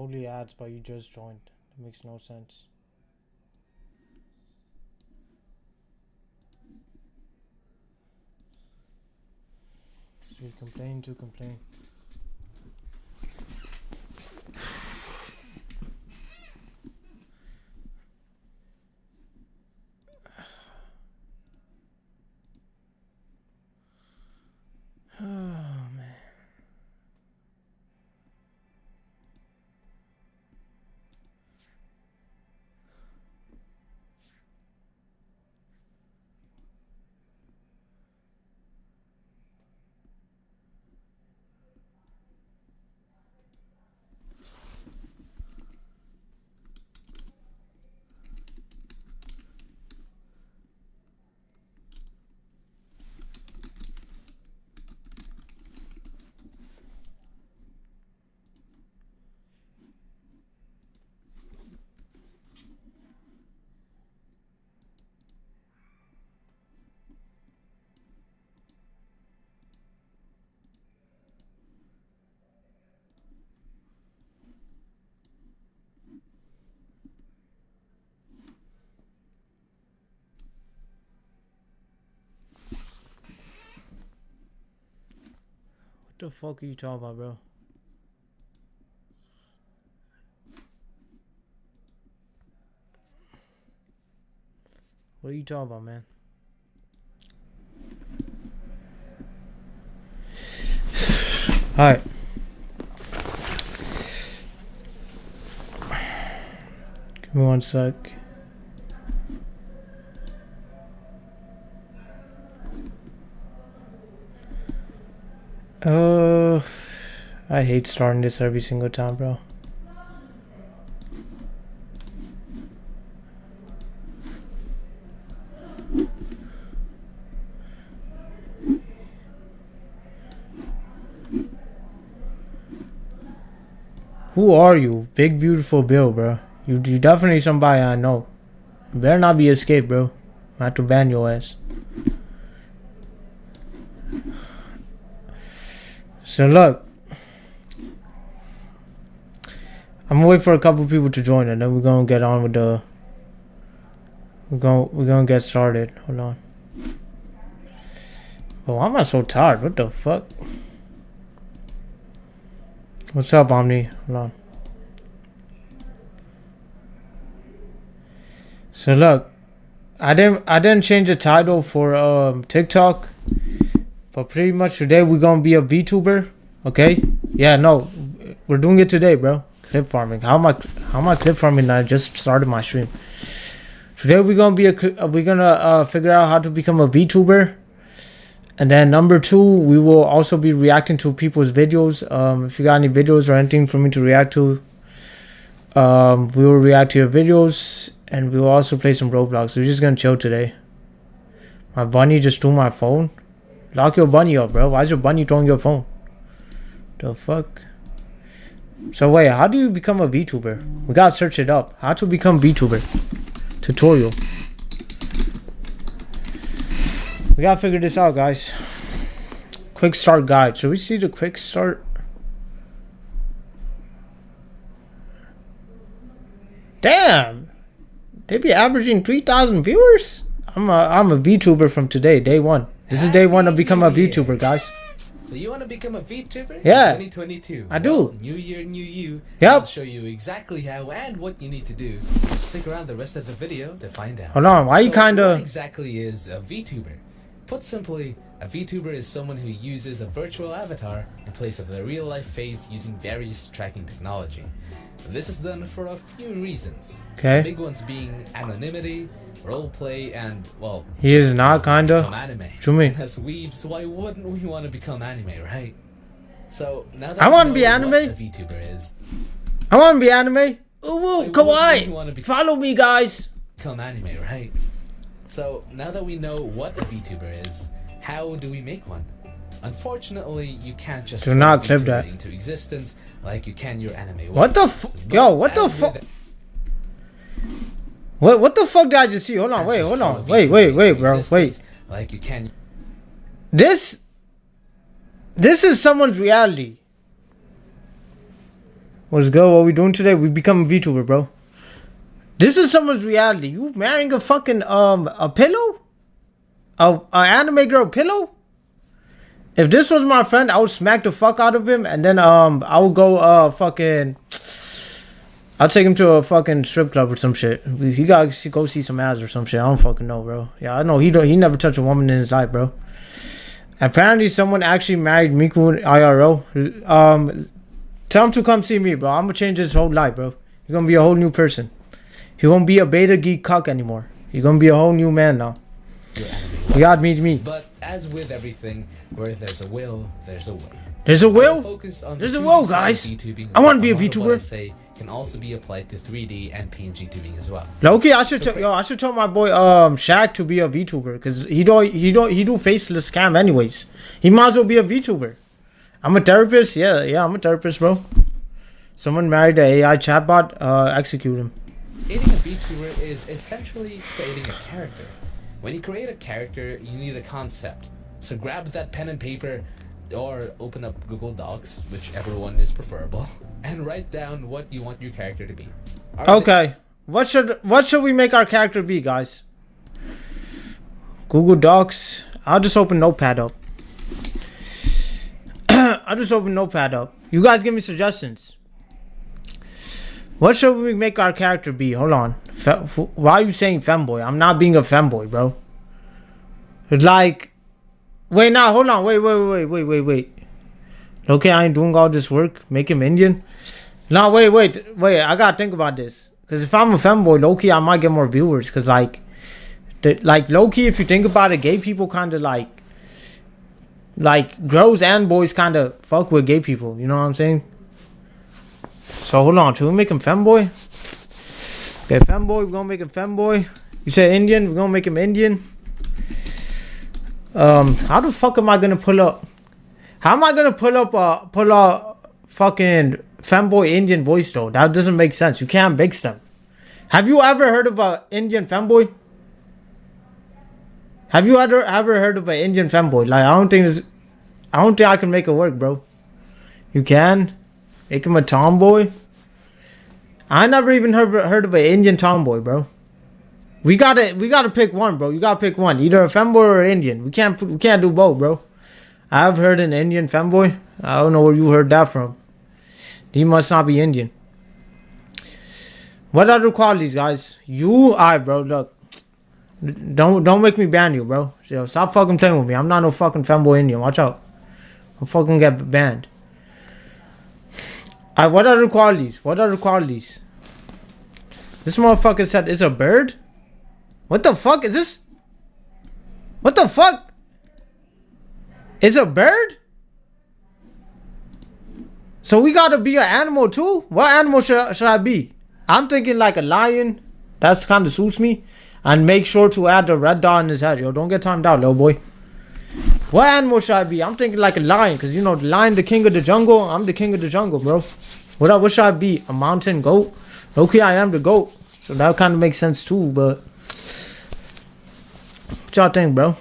totally ads, but you just joined. That makes no sense. So we complain to complain. Oh man. What the fuck are you talking about, bro? What are you talking about, man? Alright. Give me one sec. I hate starting this every single time, bro. Who are you? Big beautiful Bill, bro. You definitely somebody I know. You better not be Escape, bro. I have to ban your ass. So look, I'm gonna wait for a couple people to join, and then we're gonna get on with the. We're gonna get started. Hold on. Oh, why am I so tired? What the fuck? What's up, Omni? Hold on. So look, I didn't change the title for TikTok, but pretty much today we're gonna be a VTuber. Okay? Yeah, no, we're doing it today, bro. Clip farming. How am I clip farming? I just started my stream. Today we're gonna figure out how to become a VTuber, and then number 2, we will also be reacting to people's videos. If you got any videos or anything for me to react to, we will react to your videos, and we will also play some Roblox. We're just gonna chill today. My bunny just stole my phone. Lock your bunny up, bro. Why is your bunny throwing your phone? The fuck? So wait, how do you become a VTuber? We gotta search it up. How to become VTuber tutorial. We gotta figure this out, guys. Quick start guide. Should we see the quick start? Damn, they be averaging 3,000 viewers. I'm a VTuber from today, day 1. This is day 1 to become a VTuber, guys. So you want to become a VTuber? Yeah. 2022. I do. Well, new year, new you. Yep. I'll show you exactly how and what you need to do. Stick around the rest of the video to find out. Hold on, why you kinda... What exactly is a VTuber? Put simply, a VTuber is someone who uses a virtual avatar in place of their real-life face using various tracking technology. This is done for a few reasons. Okay. The big ones being anonymity, roleplay, and, well... He is not kinda... become anime. What you mean? As weebs, why wouldn't we want to become anime, right? So, now that I want to be anime. what a VTuber is... I wanna be anime. Ooh, kawaii. Want to Follow me, guys. become anime, right? So, now that we know what a VTuber is, how do we make one? Unfortunately, you can't just Do not throw a clip VTuber that. into existence like you can your anime. What the websites. f... But Yo, what the as fuck? with What the fuck did I just see? Hold on, can't wait, just hold throw a on. Wait, VTuber into bro. existence Wait. Like you can... This is someone's reality. What's good? What we doing today? We become a VTuber, bro. This is someone's reality. You marrying a fucking a pillow? A anime girl pillow? If this was my friend, I would smack the fuck out of him, and then I would go fucking. I'll take him to a fucking strip club or some shit. He gotta go see some ass or some shit. I don't fucking know, bro. Yeah, I know he never touched a woman in his life, bro. Apparently, someone actually married Miku in IRL. Tell him to come see me, bro. I'm gonna change his whole life, bro. He's gonna be a whole new person. He won't be a beta geek cuck anymore. He's gonna be a whole new man now. You gotta meet me. But as with everything, where there's a will, there's a way. There's a will? There's a will, guys. I want to be a VTuber. I say can also be applied to 3D and PNG tubing as well. Okay, I should tell my boy Shaq to be a VTuber, because he do faceless cam anyways. He might as well be a VTuber. I'm a therapist. Yeah, I'm a therapist, bro. Someone married an AI chatbot. Execute him. Creating a VTuber is essentially creating a character. When you create a character, you need a concept. So grab that pen and paper, or open up Google Docs, whichever one is preferable, and write down what you want your character to be. Okay, what should we make our character be, guys? Google Docs. I'll just open Notepad up. You guys give me suggestions. What should we make our character be? Hold on. Why are you saying femboy? I'm not being a femboy, bro. Like, wait, now, hold on. Wait. Okay, I ain't doing all this work. Make him Indian. No, wait. I gotta think about this. Because if I'm a femboy, low-key, I might get more viewers. Because, like low-key, if you think about it, gay people kind of, like, girls and boys kind of fuck with gay people. You know what I'm saying? So, hold on. Should we make him femboy? Okay, femboy. We're gonna make him femboy. You said Indian. We're gonna make him Indian. How the fuck am I gonna pull up? How am I gonna pull a fucking femboy Indian voice though? That doesn't make sense. You can't mix them. Have you ever heard of a Indian femboy? Have you ever heard of an Indian femboy? Like, I don't think I can make it work, bro. You can make him a tomboy. I never even heard of an Indian tomboy, bro. We gotta pick one, bro. You gotta pick one. Either a femboy or an Indian. We can't do both, bro. I've heard an Indian femboy. I don't know where you heard that from. He must not be Indian. What other qualities, guys? Alright, bro. Look, don't make me ban you, bro. Yo, stop fucking playing with me. I'm not no fucking femboy Indian. Watch out. I'll fucking get banned. Alright, what other qualities? This motherfucker said it's a bird. What the fuck is this? What the fuck? It's a bird? So we gotta be an animal too? What animal should I be? I'm thinking like a lion. That's kind of suits me. And make sure to add the red dot in his head. Yo, don't get timed out, little boy. What animal should I be? I'm thinking like a lion. Because, you know, the lion, the king of the jungle. I'm the king of the jungle, bro. What should I be? A mountain goat? Okay, I am the goat. So that kind of makes sense too, but... What y'all think, bro?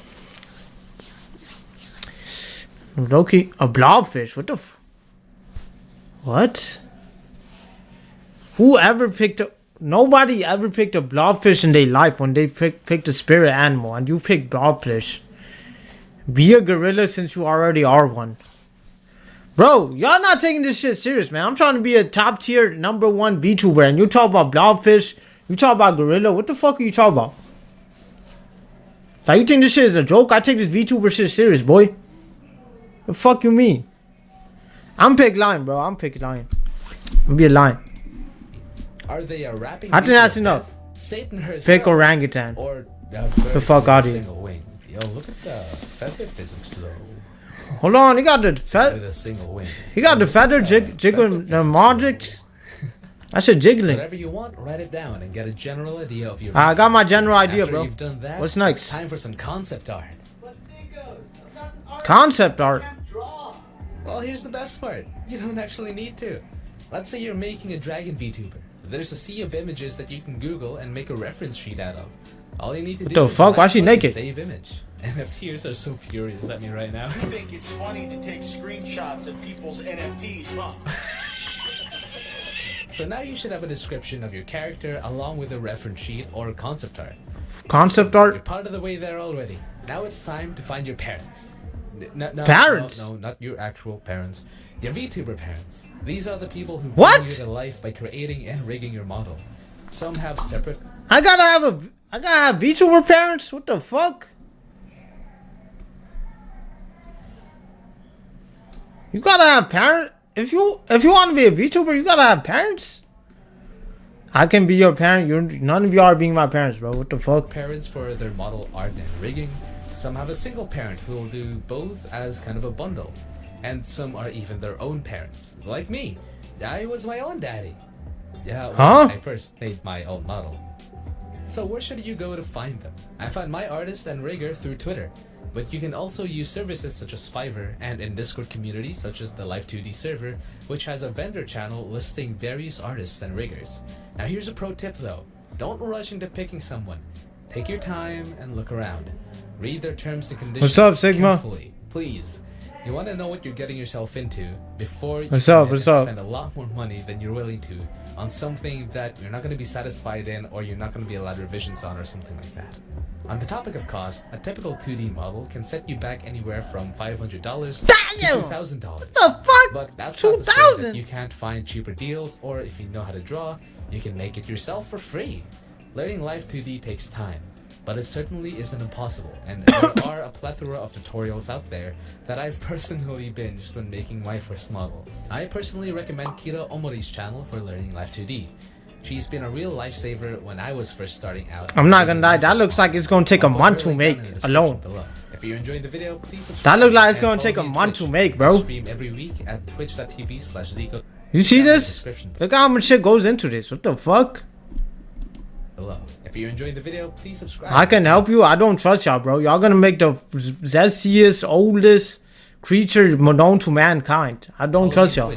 Loki, a blobfish. What the what? Nobody ever picked a blobfish in their life when they picked a spirit animal, and you picked blobfish. Be a gorilla since you already are one. Bro, y'all not taking this shit serious, man. I'm trying to be a top tier #1 VTuber, and you talk about blobfish, you talk about gorilla. What the fuck are you talking about? Like, you think this shit is a joke? I take this VTuber shit serious, boy. The fuck you mean? I'm pick lion, bro. I'm picking lion. I'm be a lion. Are they a rapping? I think that's enough. Satan herself. Pick orangutan. Or the fuck out of here. Yo, look at the feather physics though. Hold on, he got the feather. With a single wing. He got the feather jiggling the magics. I said jiggling. Whatever you want, write it down and get a general idea of your. I got my general idea, After bro. You've done that, what's next? Time for some concept art. Concept art. Well, here's the best part. You don't actually need to. Let's say you're making a dragon VTuber. There's a sea of images that you can Google and make a reference sheet out of. All you need to do the is fuck? Why is she naked? Save image. NFTers are so furious at me right now. You think it's funny to take screenshots of people's NFTs, huh? So now you should have a description of your character along with a reference sheet or concept art. Concept You're art? part of the way there already. Now it's time to find your parents. Parents? No, not your actual parents. Your VTuber parents. These are the people who What? bring you to life by creating and rigging your model. Some have separate. I gotta have VTuber parents? What the fuck? You gotta have parents? If you want to be a VTuber, you gotta have parents? I can be your parent. None of you are being my parents, bro. What the fuck? Parents for their model art and rigging. Some have a single parent who will do both as kind of a bundle. And some are even their own parents. Like me. I was my own daddy. Yeah, when I first made my own model. So where should you go to find them? I found my artist and rigger through Twitter. But you can also use services such as Fiverr and in Discord communities such as the Live2D server, which has a vendor channel listing various artists and riggers. Now here's a pro tip though. Don't rush into picking someone. Take your time and look around. Read their terms and conditions What's up, Sigma? carefully, please. You want to know what you're getting yourself into before you spend a lot more money than you're willing to on something that you're not going to be satisfied in or you're not going to be allowed revisions on or something like that. On the topic of cost, a typical 2D model can set you back anywhere from $500 to $2,000. What the fuck? But that's not to say that you can't find cheaper deals, or if you know how to draw, you can make it yourself for free. Learning Live 2D takes time, but it certainly isn't impossible, and there are a plethora of tutorials out there that I've personally binged when making my first model. I personally recommend Kira Omori's channel for learning Live 2D. She's been a real lifesaver when I was first starting out. I'm not gonna lie, that looks like it's gonna take a month to make alone. If you're enjoying the video, please subscribe. That looks like it's gonna take a month to make, bro. I stream every week at twitch.tv/Zico. You see this? Look how much shit goes into this. What the fuck? Below. If you're enjoying the video, please subscribe. I can help you. I don't trust y'all, bro. Y'all gonna make the zestiest, oldest creature known to mankind. I don't trust y'all.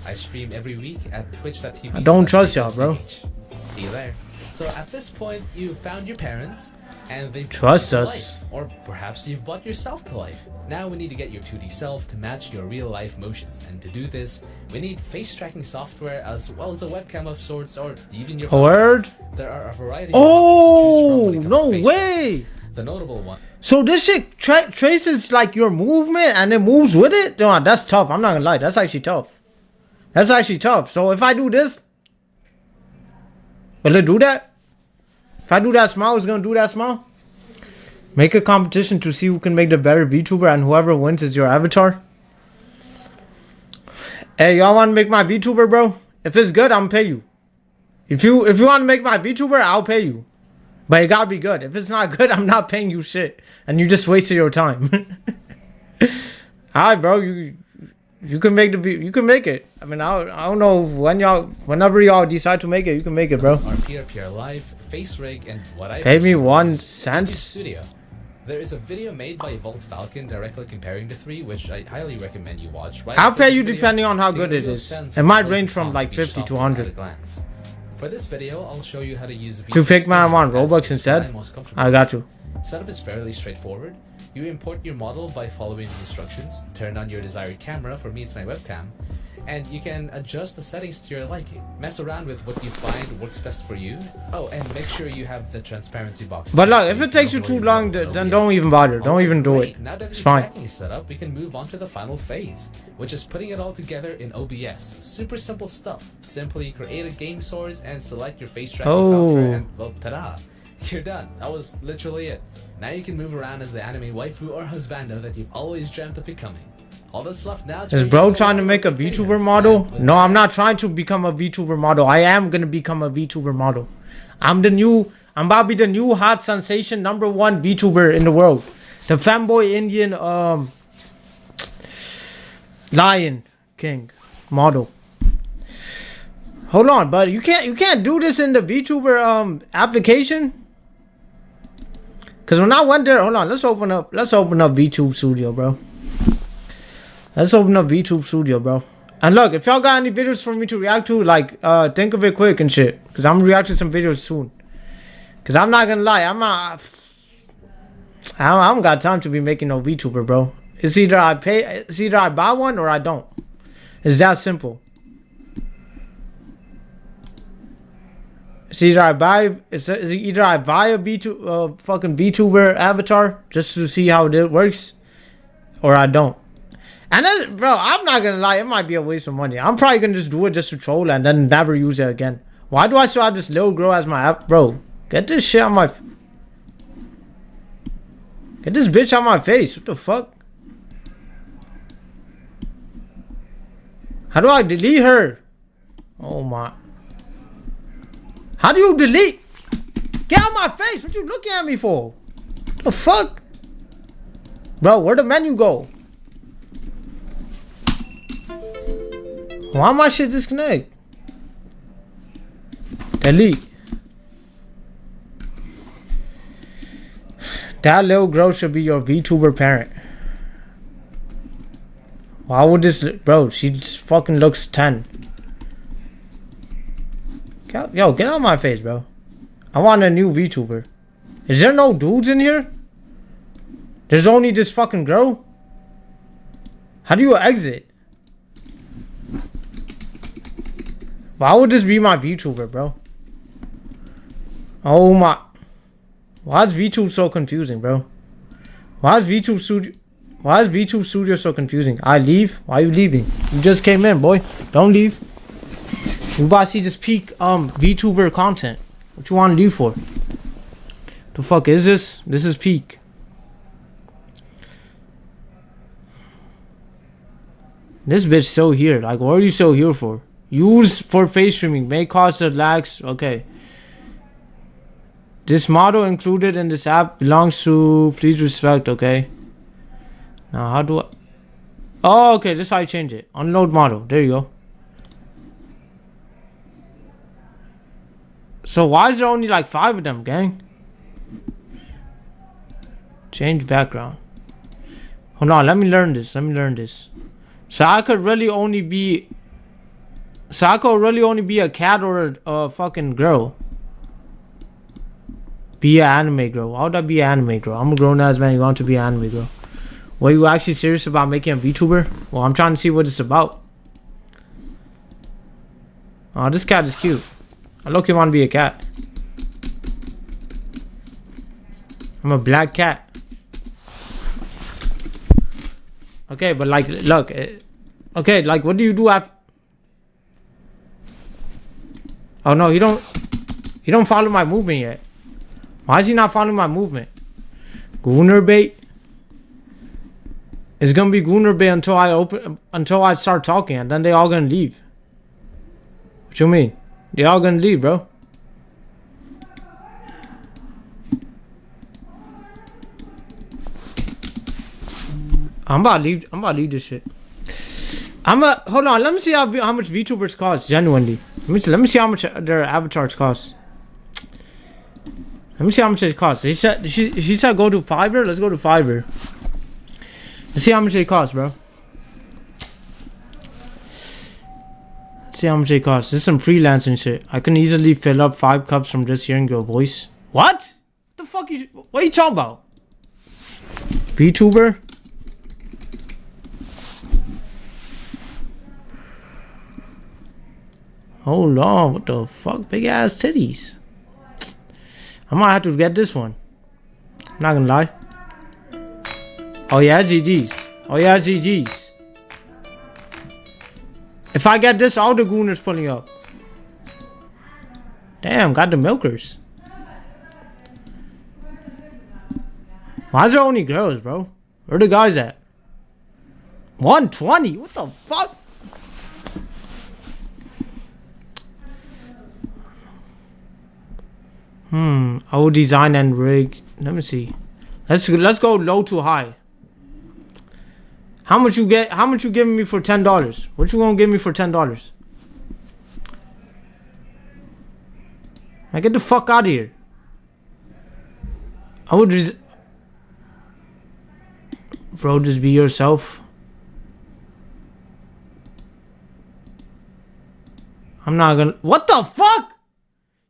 I stream every week at twitch.tv. I don't trust y'all, bro. See you there. So at this point, you've found your parents, and they've trust brought you to us. life. Or perhaps you've brought yourself to life. Now we need to get your 2D self to match your real life motions, and to do this, we need face tracking software as well as a webcam of sorts, or even your phone. Word? There are a variety of options to choose from when it comes no to face way! tracking. The notable one. So this shit traces like your movement and it moves with it? No, that's tough. I'm not gonna lie. That's actually tough. That's actually tough. So if I do this, will it do that? If I do that smile, it's gonna do that smile? Make a competition to see who can make the better VTuber, and whoever wins is your avatar. Hey, y'all want to make my VTuber, bro? If it's good, I'm gonna pay you. If you want to make my VTuber, I'll pay you. But it gotta be good. If it's not good, I'm not paying you shit, and you just wasted your time. Alright, bro. You can make you can make it. I mean, I don't know whenever y'all decide to make it, you can make it, bro. Our PRPR live face rig and what I pay me 1 cent. Studio. There is a video made by Volt Falcon directly comparing the three, which I highly recommend you watch. Right, I'll pay you depending on how good it is. It might range from like 50 to 100. For this video, I'll show you how to use to pick my on Robux instead. I got you. Setup is fairly straightforward. You import your model by following the instructions, turn on your desired camera, for me it's my webcam, and you can adjust the settings to your liking. Mess around with what you find works best for you. Oh, and make sure you have the transparency box. But look, if it takes you too long, then don't even bother. Don't even do it. Now that it's your fine. tracking is set up, we can move on to the final phase, which is putting it all together in OBS. Super simple stuff. Simply create a game source and select your face tracking software and, well, ta-da! You're done. That was literally it. Now you can move around as the anime waifu or husbando that you've always dreamt of becoming. All that's left now is bro trying to make a VTuber model? No, I'm not trying to become a VTuber model. I am gonna become a VTuber model. I'm about to be the new hot sensation #1 VTuber in the world. The fanboy Indian Lion King model. Hold on, but you can't do this in the VTuber application. Cause when I went there, hold on, let's open up VTube Studio, bro. Let's open up VTube Studio, bro. And look, if y'all got any videos for me to react to, like, think of it quick and shit. Cause I'm gonna react to some videos soon. Cause I'm not gonna lie, I don't got time to be making no VTuber, bro. It's either I buy one or I don't. It's that simple. It's either I buy a fucking VTuber avatar just to see how it works, or I don't. And that's, bro, I'm not gonna lie, it might be a waste of money. I'm probably gonna just do it just to troll and then never use it again. Why do I still have this little girl as my app? Bro, get this shit on my... Get this bitch on my face. What the fuck? How do I delete her? Oh my... How do you delete? Get out my face. What you looking at me for? What the fuck? Bro, where'd the menu go? Why my shit disconnect? Delete. That little girl should be your VTuber parent. Why would this... Bro, she just fucking looks 10. Yo, get out of my face, bro. I want a new VTuber. Is there no dudes in here? There's only this fucking girl? How do you exit? Why would this be my VTuber, bro? Oh my... Why is VTube so confusing, bro? Why is VTube Studio so confusing? I leave? Why are you leaving? You just came in, boy. Don't leave. We about to see this peak VTuber content. What you want to leave for? The fuck is this? This is peak. This bitch still here. Like, what are you still here for? Use for face streaming. May cause lags. Okay. This model included in this app belongs to... Please respect, okay? Now, how do I... Oh, okay. This is how I change it. Unload model. There you go. So, why is there only like 5 of them, gang? Change background. Hold on. Let me learn this. So, I could really only be... a cat or a fucking girl. Be an anime girl. Why would I be an anime girl? I'm a grown ass man. You want to be an anime girl? Were you actually serious about making a VTuber? Well, I'm trying to see what it's about. Oh, this cat is cute. I look, you want to be a cat. I'm a black cat. Okay, but like, look. Okay, like, what do you do after? Oh no, he don't follow my movement yet. Why is he not following my movement? Gooner bait. It's gonna be Gooner bait until I start talking, and then they all gonna leave. What you mean? They all gonna leave, bro. I'm about to leave this shit. Hold on. Let me see how much VTubers cost. Genuinely, let me see how much their avatars cost. Let me see how much it costs. She said go to Fiverr. Let's go to Fiverr. Let's see how much it costs, bro. Let's see how much it costs. This is some freelancing shit. I can easily fill up 5 cups from just hearing your voice. What? The fuck what are you talking about? VTuber? Hold on. What the fuck? Big ass titties. I might have to get this one. I'm not gonna lie. Oh yeah, GG's. If I get this, all the gooners pulling up. Damn, got the milkers. Why is there only girls, bro? Where the guys at? 120? What the fuck? I will design and rig. Let me see. Let's go low to high. How much you giving me for $10? What you gonna give me for $10? Now get the fuck out of here. I would bro, just be yourself. I'm not gonna... What the fuck?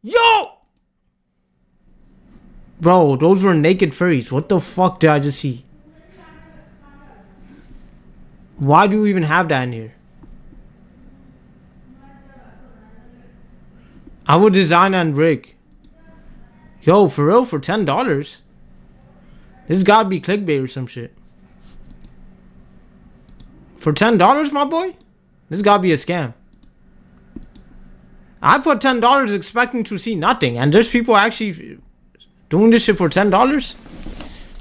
Yo! Bro, those were naked furries. What the fuck did I just see? Why do you even have that in here? I would design and rig. Yo, for real, for $10? This gotta be clickbait or some shit. For $10, my boy? This gotta be a scam. I put $10 expecting to see nothing, and there's people actually doing this shit for $10?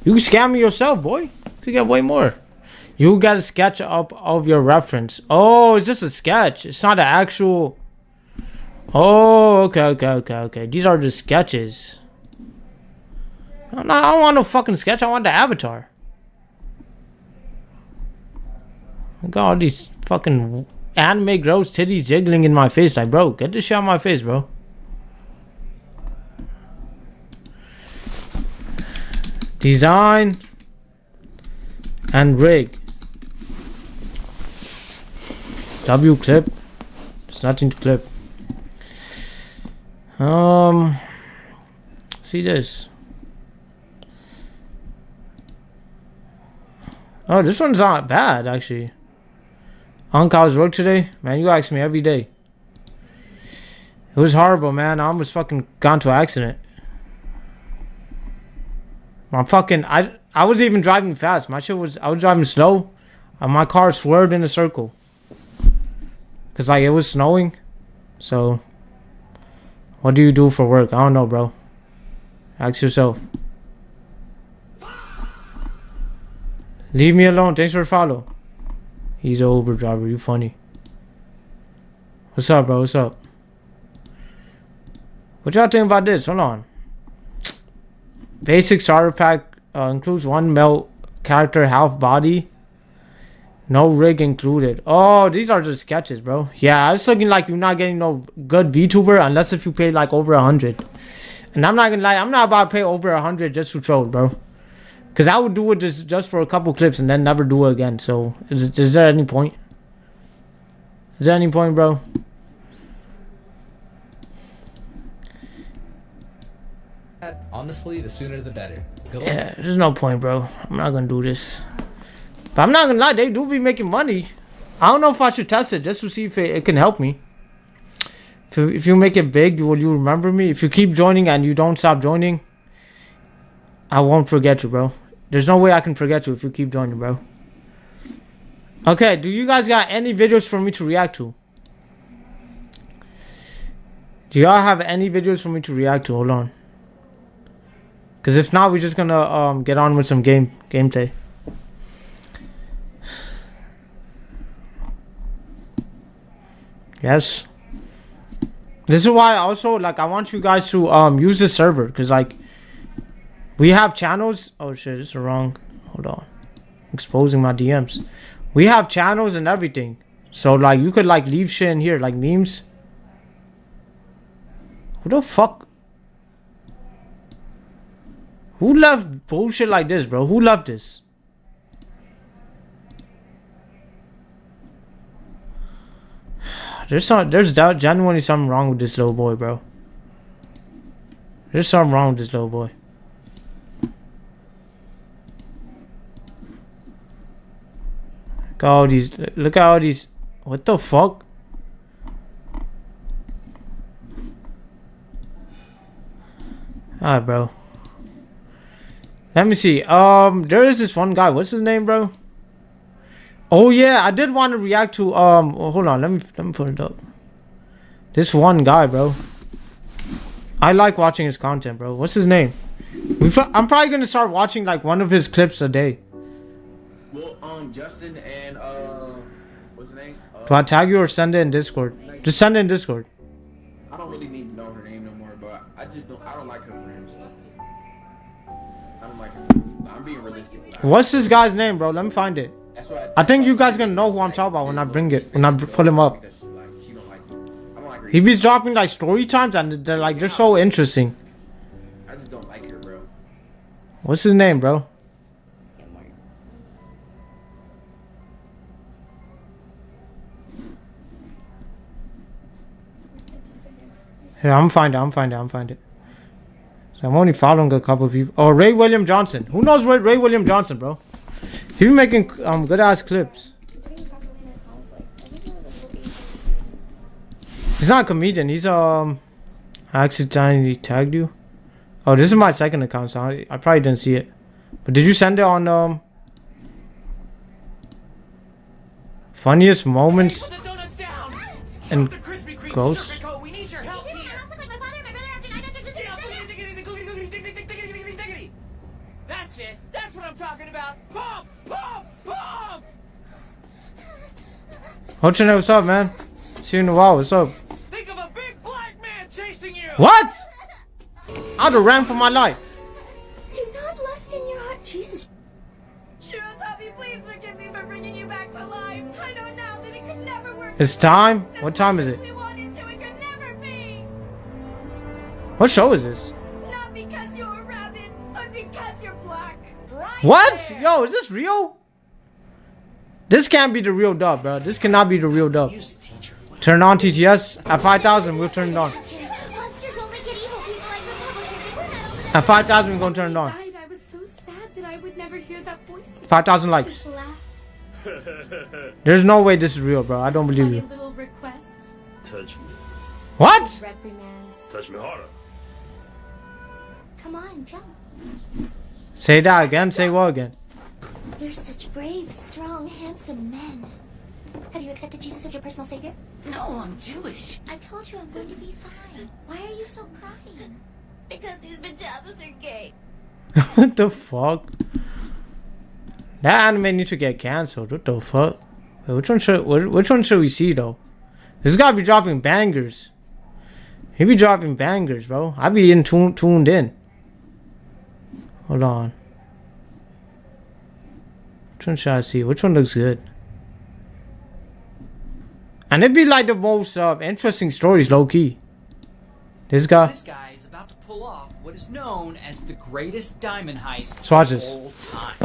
You can scam me yourself, boy. You could get way more. You got a sketch up of your reference. Oh, it's just a sketch. It's not an actual... Oh, okay. These are just sketches. I don't want no fucking sketch. I want the avatar. I got all these fucking anime gross titties jiggling in my face. Like, bro, get this shit out of my face, bro. Design and rig. W clip. There's nothing to clip. See this. Oh, this one's not bad actually. Uncle, how's work today? Man, you ask me every day. It was horrible, man. I almost fucking got into an accident. I was even driving fast. I was driving slow. And my car swerved in a circle. Cause like it was snowing. So what do you do for work? I don't know, bro. Ask yourself. Leave me alone. Thanks for the follow. He's an Uber driver. You funny. What's up, bro? What's up? What y'all think about this? Hold on. Basic starter pack includes one male character, half body. No rig included. Oh, these are just sketches, bro. Yeah, it's looking like you're not getting no good VTuber unless if you pay like over 100. And I'm not gonna lie, I'm not about to pay over 100 just to troll, bro. Cause I would do it just for a couple clips and then never do it again. So is there any point? Is there any point, bro? Honestly, the sooner the better. Good luck. Yeah, there's no point, bro. I'm not gonna do this. But I'm not gonna lie, they do be making money. I don't know if I should test it just to see if it can help me. If you make it big, will you remember me? If you keep joining and you don't stop joining, I won't forget you, bro. There's no way I can forget you if you keep joining, bro. Okay, do you guys got any videos for me to react to? Do y'all have any videos for me to react to? Hold on. Because if not, we're just gonna get on with some gameplay. Yes. This is why also like I want you guys to use the server, because like we have channels. Oh shit, this is wrong. Hold on. Exposing my DMs. We have channels and everything. So like you could like leave shit in here like memes. Who the fuck? Who left bullshit like this, bro? Who left this? There's genuinely something wrong with this little boy, bro. There's something wrong with this little boy. Look at all these. Look at all these. What the fuck? Alright, bro. Let me see. There is this one guy. What's his name, bro? Oh yeah, I did want to react to hold on, let me put it up. This one guy, bro. I like watching his content, bro. What's his name? I'm probably gonna start watching like one of his clips a day. Well, Justin and what's his name? Do I tag you or send it in Discord? Just send it in Discord. I don't really need to know her name no more, but I don't like her for him. So. I don't like her. I'm being realistic. What's this guy's name, bro? Let me find it. I think you guys gonna know who I'm talking about when I pull him up. He be dropping like story times and they're so interesting. I just don't like her, bro. What's his name, bro? Here, I'm find it. So I'm only following a couple of people. Oh, Ray William Johnson. Who knows Ray William Johnson, bro? He be making good ass clips. He's not a comedian. He's I accidentally tagged you. Oh, this is my second account, so I probably didn't see it. But did you send it on funniest moments and ghosts? We need your help here. That's it. That's what I'm talking about. Boom! Boom! Boom! Hochin, what's up, man? See you in a while. What's up? Think of a big black man chasing you. What? I'd have ran for my life. Do not lust in your heart, Jesus. Shirotabi, please forgive me for bringing you back to life. I know now that it could never work. It's time. What time is it? We wanted to, it could never be. What show is this? Not because you're a rabbit, but because you're black. Right What? there. Yo, is this real? This can't be the real dub, bro. This cannot be the real dub. Music teacher. Turn on TTS at 5,000. We'll turn it on. Monsters only get evil people like Republicans. We're not At 5,000, we're gonna turn it on. I was so sad that I would never hear that voice. 5,000 likes. allowed to laugh. There's no way this is real, bro. I don't believe Funny you. little requests. Touch me. What? Reprimands. Touch me harder. Come on, jump. Say that again. Say what again? You're such brave, strong, handsome men. Have you accepted Jesus as your personal savior? No, I'm Jewish. I told you I'm going to be fine. Why are you still crying? Because these pajamas are gay. What the fuck? That anime needs to get cancelled. What the fuck? Wait, which one should we see though? This guy be dropping bangers. He be dropping bangers, bro. I be tuned in. Hold on. Which one should I see? Which one looks good? And it'd be like the most interesting stories, low key. This guy. This guy is about to pull off what is known as the greatest diamond heist Let's watch of this. all time.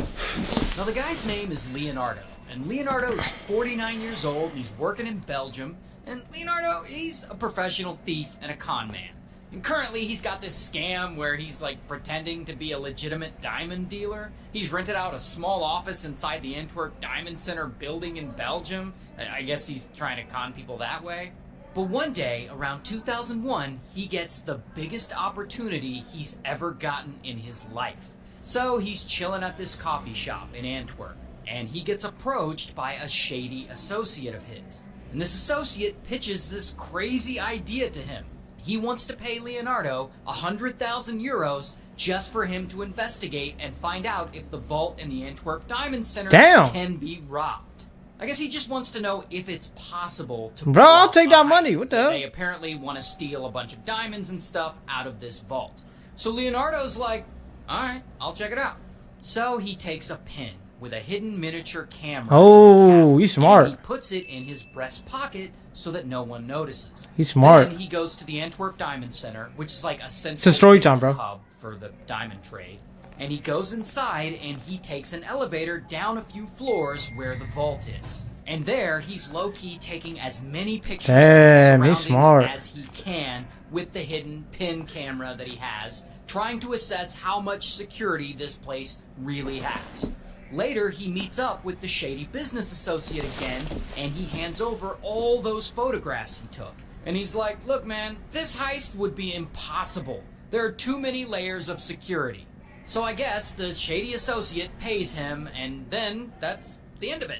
Now, the guy's name is Leonardo, and Leonardo is 49 years old, and he's working in Belgium. And Leonardo, he's a professional thief and a con man. And currently, he's got this scam where he's like pretending to be a legitimate diamond dealer. He's rented out a small office inside the Antwerp Diamond Center building in Belgium. I guess he's trying to con people that way. But one day, around 2001, he gets the biggest opportunity he's ever gotten in his life. So he's chilling at this coffee shop in Antwerp, and he gets approached by a shady associate of his. And this associate pitches this crazy idea to him. He wants to pay Leonardo 100,000 euros just for him to investigate and find out if the vault in the Antwerp Diamond Center Damn. can be robbed. I guess he just wants to know if it's possible to. Bro, pull I'll off take a that money. heist. What the hell? They apparently want to steal a bunch of diamonds and stuff out of this vault. So Leonardo's like, alright, I'll check it out. So he takes a pin with a hidden miniature camera. Oh, he's smart. And he puts it in his breast pocket so that no one notices. He's smart. Then he goes to the Antwerp Diamond Center, which is like a central It's a story time, business bro. hub for the diamond trade. And he goes inside and he takes an elevator down a few floors where the vault is. And there, he's low-key taking as many pictures Damn, of he's his smart. surroundings as he can with the hidden pin camera that he has, trying to assess how much security this place really has. Later, he meets up with the shady business associate again, and he hands over all those photographs he took. And he's like, look man, this heist would be impossible. There are too many layers of security. So I guess the shady associate pays him, and then that's the end of it.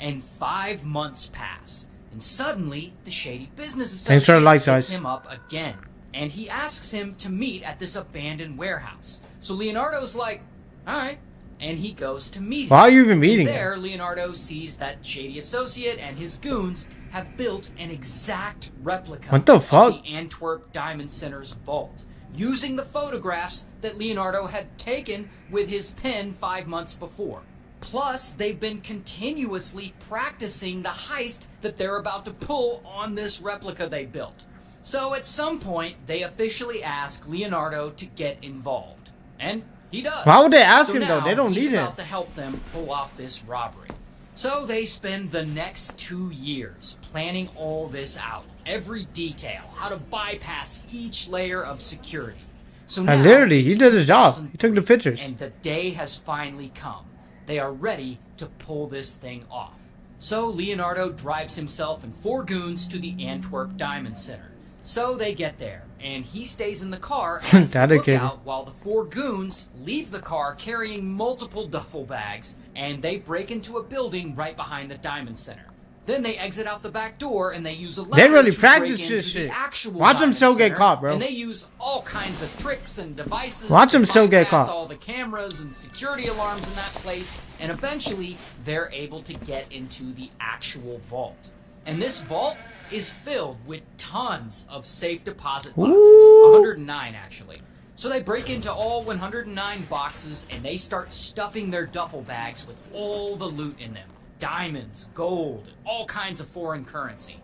And 5 months pass, and suddenly the shady business Thanks for the associate like, hits guys. him up again. And he asks him to meet at this abandoned warehouse. So Leonardo's like, alright. And he goes to meet him. Why are you even meeting And him? there, Leonardo sees that shady associate and his goons have built an exact replica What the fuck? of the Antwerp Diamond Center's vault, using the photographs that Leonardo had taken with his pen 5 months before. Plus, they've been continuously practicing the heist that they're about to pull on this replica they built. So at some point, they officially ask Leonardo to get involved. And he does. Why would they ask So him, though? now They don't he's need him. about to help them pull off this robbery. So they spend the next 2 years planning all this out. Every detail, how to bypass each layer of security. So And now literally, he it's did his job. He took the 2003, pictures. And the day has finally come. They are ready to pull this thing off. So Leonardo drives himself and 4 goons to the Antwerp Diamond Center. So they get there, and he stays in the car as the Dedicated. lookout while the 4 goons leave the car carrying multiple duffel bags, and they break into a building right behind the Diamond Center. Then they exit out the back door, and they use a ladder They really to practice break this into shit. the actual Watch them Diamond still get Center, caught, bro. And they use all kinds of tricks and devices. Watch to them still get bypass caught. all the cameras and security alarms in that place, and eventually they're able to get into the actual vault. And this vault is filled with tons of safe deposit boxes. Ooh. 109 actually. So they break into all 109 boxes and they start stuffing their duffel bags with all the loot in them. Diamonds, gold, all kinds of foreign currency.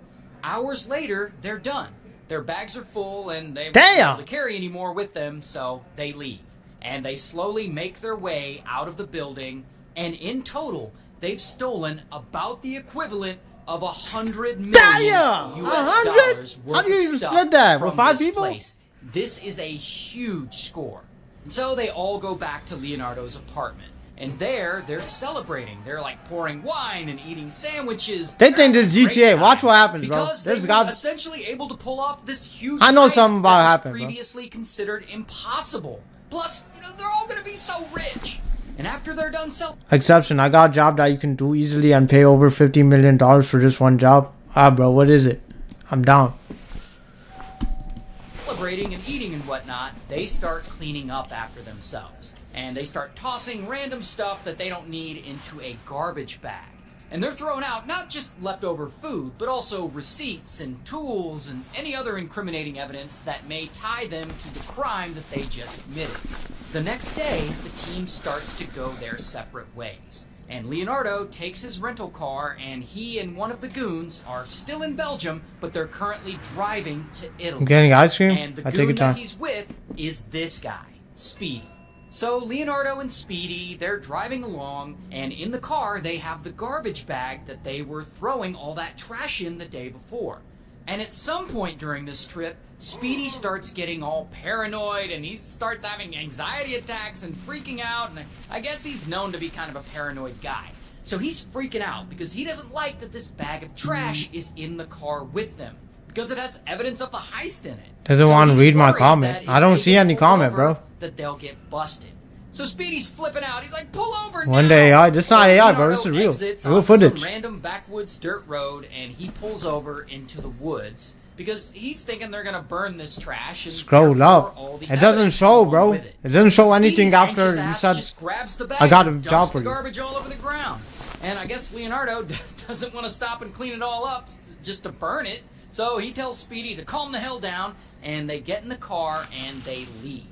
Hours later, they're done. Their bags are full and they won't be able to carry any more with them, so they leave. And they slowly make their way out of the building, and in total, they've stolen about the equivalent of $100 million Damn! US 100? dollars worth How do you of even stuff split that? With from 5 this people? place. This is a huge score. And so they all go back to Leonardo's apartment. And there, they're celebrating. They're like pouring wine and eating sandwiches. They think this They're having a GTA. great time Watch what happens, bro. Because There's they got- were essentially able to pull off this huge I know heist something about that to was happen, bro. previously considered impossible. Plus, they're all going to be so rich. And after they're done Exception. I got a job that you can do easily and pay over $50 million for just one job. Ah, bro, what is it? I'm down. celebrating and eating and whatnot, they start cleaning up after themselves. And they start tossing random stuff that they don't need into a garbage bag. And they're throwing out not just leftover food, but also receipts and tools and any other incriminating evidence that may tie them to the crime that they just committed. The next day, the team starts to go their separate ways. And Leonardo takes his rental car, and he and one of the goons are still in Belgium, but they're currently driving to Italy. I'm getting ice cream? And the I take goon your that time. he's with is this guy, Speedy. So Leonardo and Speedy, they're driving along, and in the car they have the garbage bag that they were throwing all that trash in the day before. And at some point during this trip, Speedy starts getting all paranoid, and he starts having anxiety attacks and freaking out, and I guess he's known to be kind of a paranoid guy. So he's freaking out because he doesn't like that this bag of trash is in the car with them, because it has evidence of the heist in it. Doesn't So want to he's read my worried comment. that if I don't they see get any pulled comment, over, bro. that they'll get busted. So Speedy's flipping out. He's like, pull over One now. day AI. This is not So AI, bro. Leonardo This is real. exits Real onto footage. some random backwoods dirt road, and he pulls over into the woods because he's thinking they're gonna burn this trash. And Scroll therefore up. all the It doesn't evidence show, along bro. with It doesn't show Speedy's anything after anxious you ass said, just grabs the bag I got a and job dumps for the you. garbage all over the ground. And I guess Leonardo doesn't want to stop and clean it all up just to burn it. So he tells Speedy to calm the hell down, and they get in the car and they leave.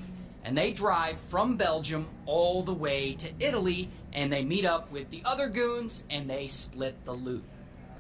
And they drive from Belgium all the way to Italy, and they meet up with the other goons, and they split the loot.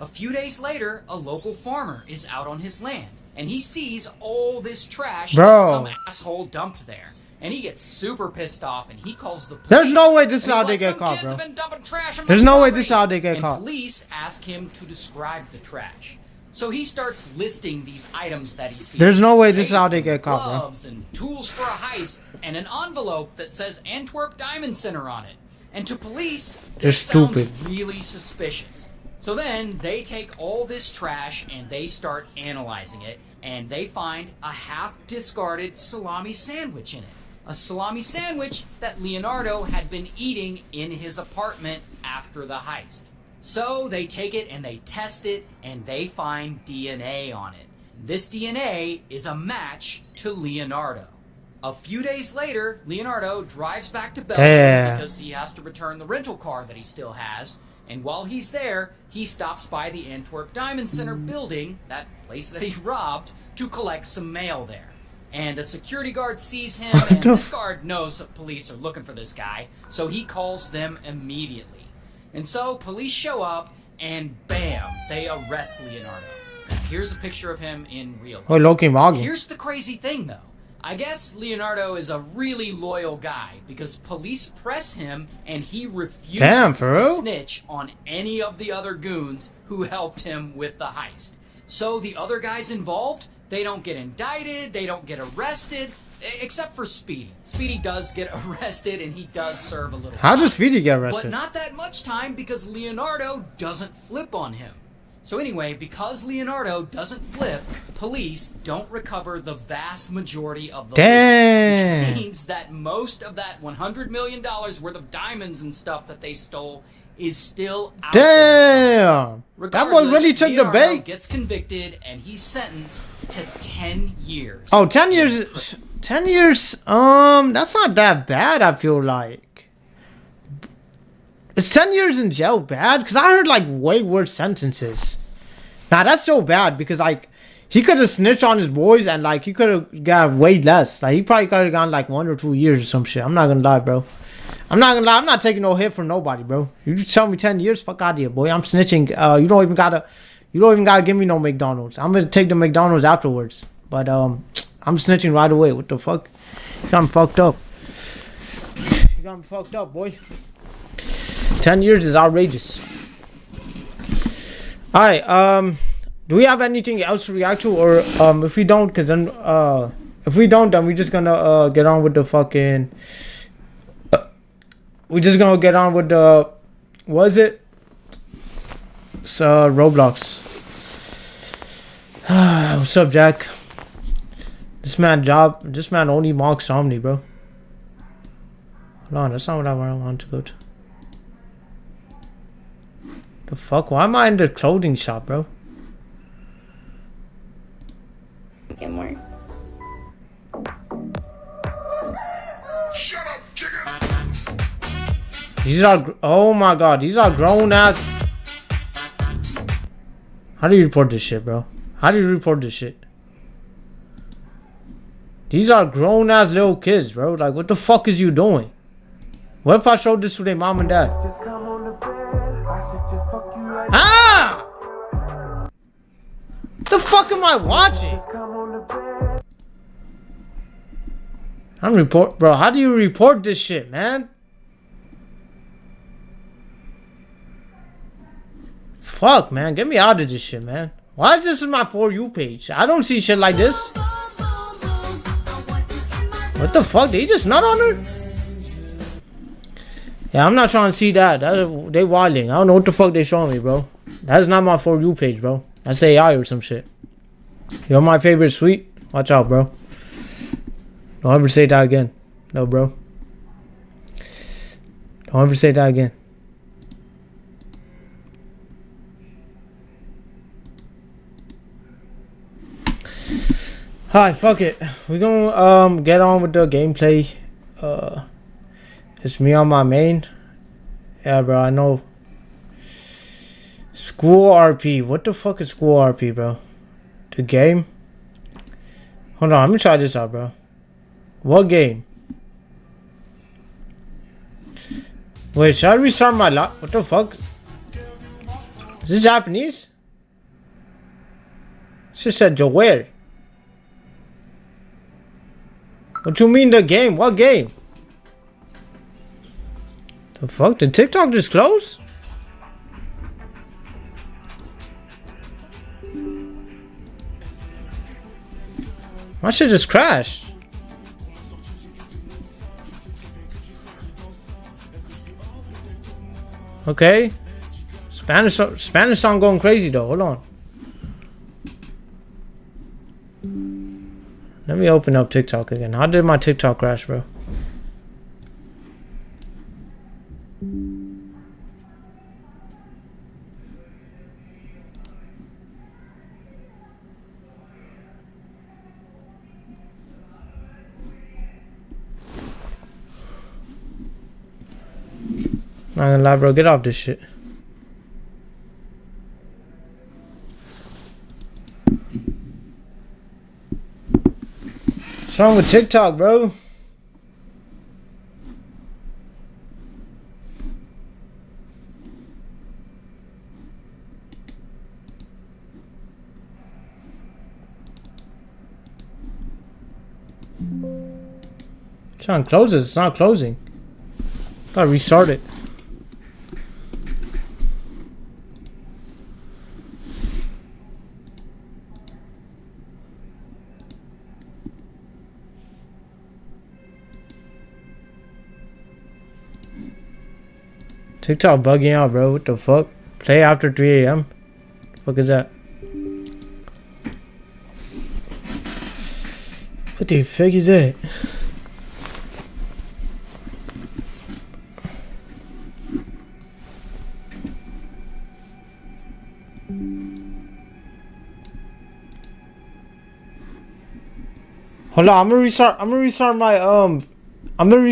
A few days later, a local farmer is out on his land, and he sees all this trash Bro. that some asshole dumped there. And he gets super pissed off, and he calls the police. There's no way this is And he's how they like, get "Some caught, kids bro. have been dumping trash on my There's no way property." this is how they get and caught. Police ask him to describe the trash. So he starts listing these items that he sees. There's no way this is how they Tape, get caught, bro. gloves and tools for a heist, and an envelope that says Antwerp Diamond Center on it. And to police, They're this sounds stupid. really suspicious. So then they take all this trash and they start analyzing it, and they find a half-discarded salami sandwich in it. A salami sandwich that Leonardo had been eating in his apartment after the heist. So they take it and they test it, and they find DNA on it. This DNA is a match to Leonardo. A few days later, Leonardo drives back to Belgium Damn. because he has to return the rental car that he still has. And while he's there, he stops by the Antwerp Diamond Center building, that place that he robbed, to collect some mail there. And a security guard sees him, and the this guard knows that police are looking for this guy, so he calls them immediately. And so police show up, and bam, they arrest Leonardo. Here's a picture of him in real life. Oh, Loki Moggy. Here's the crazy thing, though. I guess Leonardo is a really loyal guy because police press him and he refuses Damn, for to real? snitch on any of the other goons who helped him with the heist. So the other guys involved, they don't get indicted, they don't get arrested, except for Speedy. Speedy does get arrested and he does serve a little How time. does Speedy get But arrested? not that much time because Leonardo doesn't flip on him. So anyway, because Leonardo doesn't flip, police don't recover the vast majority of the Damn. loot, which means that most of that $100 million worth of diamonds and stuff that they stole is still out there somewhere. Damn. That boy really took the Leonardo bait. gets convicted and he's sentenced to 10 years. Oh, 10 years. 10 years. That's not that bad, I feel like. Is 10 years in jail bad? Because I heard like way worse sentences. Nah, that's so bad because like he could have snitched on his boys and like he could have got way less. Like he probably could have gone like 1 or 2 years or some shit. I'm not gonna lie, bro. I'm not gonna lie. I'm not taking no hit from nobody, bro. You just tell me 10 years, fuck out of here, boy. I'm snitching. You don't even gotta give me no McDonald's. I'm gonna take the McDonald's afterwards. But I'm snitching right away. What the fuck? You got me fucked up. You got me fucked up, boy. 10 years is outrageous. Alright, do we have anything else to react to? Or if we don't, cause then if we don't, then we're just gonna get on with the fucking we're just gonna get on with the what is it? It's Roblox. What's up, Jack? This man only mocks Omni, bro. Hold on, that's not what I want to go to. The fuck? Why am I in the clothing shop, bro? Get more. Shut up, chicken! These are, oh my god, these are grown ass. How do you report this shit, bro? How do you report this shit? These are grown ass little kids, bro. Like, what the fuck is you doing? What if I showed this to their mom and dad? Ah! The fuck am I watching? Bro, how do you report this shit, man? Fuck, man, get me out of this shit, man. Why is this in my For You page? I don't see shit like this. What the fuck? They just nut on her? Yeah, I'm not trying to see that. They wilding. I don't know what the fuck they showing me, bro. That's not my For You page, bro. That's AI or some shit. You're my favorite sweet. Watch out, bro. Don't ever say that again. No, bro. Don't ever say that again. Alright, fuck it. We're gonna get on with the gameplay. It's me on my main. Yeah, bro, I know. School RP. What the fuck is school RP, bro? The game? Hold on, let me try this out, bro. What game? Wait, should I restart my what the fuck? Is this Japanese? She said Joel. What you mean the game? What game? The fuck? Did TikTok just close? My shit just crashed. Okay. Spanish song going crazy though. Hold on. Let me open up TikTok again. How did my TikTok crash, bro? Not gonna lie, bro. Get off this shit. What's wrong with TikTok, bro? Trying to close it. It's not closing. Gotta restart it. TikTok bugging out, bro. What the fuck? Play after 3 a.m. What the fuck is that? What the fuck is that? Hold on, I'm gonna restart my I'm gonna